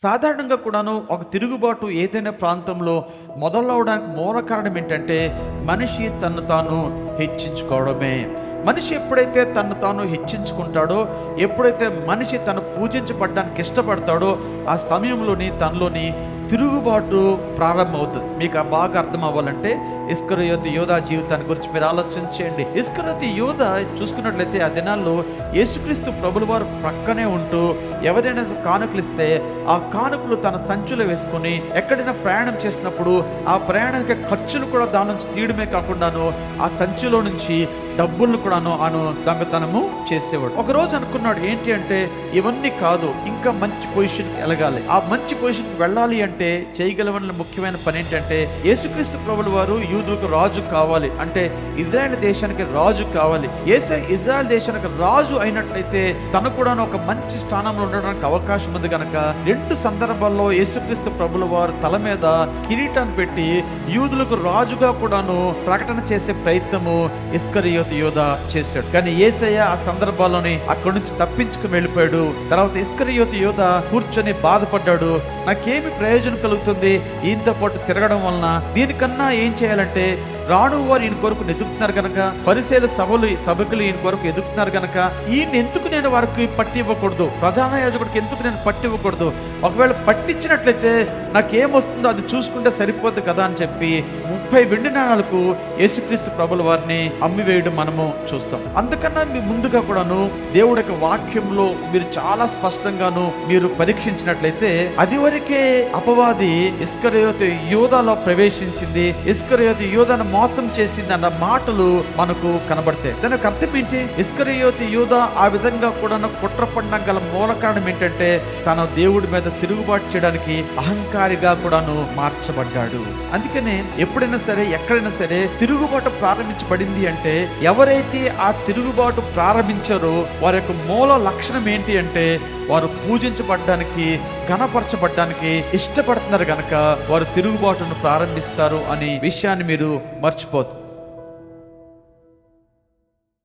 సాధారణంగా కూడాను ఒక తిరుగుబాటు ఏదైనా ప్రాంతంలో మొదలవడానికి మూల కారణం ఏంటంటే మనిషి తను తాను హెచ్చించుకోవడమే. మనిషి ఎప్పుడైతే తను తాను హెచ్చించుకుంటాడో, ఎప్పుడైతే మనిషి తను పూజించబడడానికి ఇష్టపడతాడో, ఆ సమయంలోని తనలోని తిరుగుబాటు ప్రారంభమవుతుంది. మీకు బాగా అర్థం అవ్వాలంటే ఇస్కరియోతు యోధా జీవితాన్ని గురించి మీరు ఆలోచన చేయండి. ఇస్కరియోతు యోధా చూసుకున్నట్లయితే ఆ దినాల్లో యేసుక్రీస్తు ప్రభుల వారు ప్రక్కనే ఉంటూ ఎవరైనా కానుకలు ఇస్తే ఆ కానుకలు తన సంచులో వేసుకొని ఎక్కడైనా ప్రయాణం చేసినప్పుడు ఆ ప్రయాణానికి ఖర్చులు కూడా దాని నుంచి తీయడమే కాకుండాను ఆ సంచిలో నుంచి డబ్బులను కూడాను దొంగతనము చేసేవాడు. ఒక రోజు అనుకున్నాడు ఏంటి అంటే, ఇవన్నీ కాదు, ఇంకా మంచి పొజిషన్కి వెళ్ళగాలి. ఆ మంచి పొజిషన్కి వెళ్ళాలి అంటే చేయగలవని ముఖ్యమైన పని ఏంటంటే యేసుక్రీస్తు ప్రభుల వారు యూదులకు రాజు కావాలి, అంటే ఇజ్రాయెల్ దేశానికి రాజు కావాలి. ఇజ్రాయెల్ దేశానికి రాజు అయినట్లయితే తను కూడా ఒక మంచి స్థానంలో ఉండడానికి అవకాశం ఉంది కనుక 2 సందర్భాల్లో యేసుక్రీస్తు ప్రభుల వారు తల మీద కిరీటాన్ని పెట్టి యూదులకు రాజుగా కూడాను ప్రకటన చేసే ప్రయత్నము ఇస్కరియోతు యోధా చేశాడు. కానీ యేసయ్య ఆ సందర్భాల్లోని అక్కడి నుంచి తప్పించుకుని వెళ్ళిపోయాడు. తర్వాత ఇస్కరియోతు యోధా కూర్చొని బాధపడ్డాడు. నాకేమి ప్రయోజనం కలుగుతుంది ఈయనతో పాటు తిరగడం వలన? దీనికన్నా ఏం చేయాలంటే, రాను వారు ఈయన కొరకు ఎదుగుతున్నారు కనుక, పరిసయ్యుల సభకులు ఈయన కొరకు ఎదుగుతున్నారు కనుక ఈయన ఎందుకు నేను వారికి పట్టి ఇవ్వకూడదు, ప్రధాన యాజకుడికి ఎందుకు నేను పట్టి ఇవ్వకూడదు? ఒకవేళ పట్టించినట్లయితే నాకేమొస్తుందో అది చూసుకుంటే సరిపోద్ది కదా అని చెప్పి 30 వెండి నాణాలకు యేసుక్రీస్తు ప్రభుల వారిని అమ్మివేయడం మనము చూస్తాం. అందుకన్నా మీ ముందుగా కూడాను దేవుడి యొక్క వాక్యంలో మీరు చాలా స్పష్టంగాను మీరు పరీక్షించినట్లయితే అది వరకే అపవాది ఇస్కరియోతు యోధాలో ప్రవేశించింది, ఇస్కరియోతు యోధాను మోసం చేసింది అన్న మాటలు మనకు కనబడతాయి. దానికి అర్థం ఏంటి? ఇస్కరియోతు యోధా ఆ విధంగా కూడా కుట్ర పడడం గల మూల కారణం ఏంటంటే తన దేవుడి మీద తిరుగుబాటు చేయడానికి అహంకారిగా కూడాను మార్చబడ్డాడు. అందుకనే ఎప్పుడైనా సరే ఎక్కడైనా సరే తిరుగుబాటు ప్రారంభించబడింది అంటే, ఎవరైతే ఆ తిరుగుబాటు ప్రారంభించారో వారి యొక్క మూల లక్షణం ఏంటి అంటే వారు పూజించబడ్డానికి ఘనపరచబడ్డానికి ఇష్టపడుతున్నారు కనుక వారు తిరుగుబాటును ప్రారంభిస్తారు అనే విషయాన్ని మీరు మర్చిపోద్దు.